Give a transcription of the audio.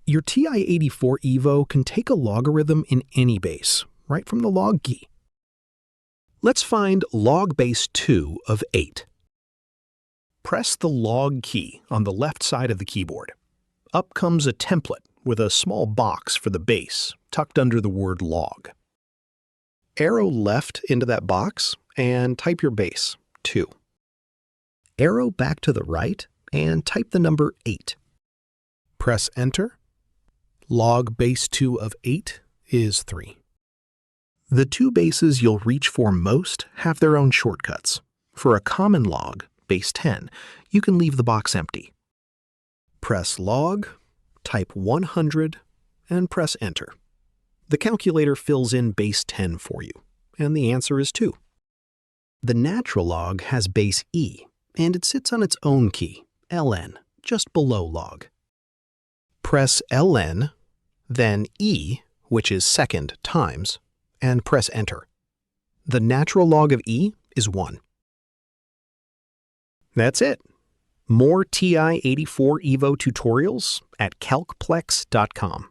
Your TI-84 Evo can take a logarithm in any base, right from the log key. Let's find log base 2 of 8. Press the log key on the left side of the keyboard. Up comes a template with a small box for the base tucked under the word log. Arrow left into that box and type your base, 2. Arrow back to the right and type the number 8. Press Enter. Log base 2 of 8 is 3. The two bases you'll reach for most have their own shortcuts. For a common log, base 10, you can leave the box empty. Press Log, type 100, and press Enter. The calculator fills in base 10 for you, and the answer is 2. The natural log has base e, and it sits on its own key, ln, just below log. Press ln, then e, which is second times, and press Enter. The natural log of e is 1. That's it. More TI-84 Evo tutorials at calcplex.com.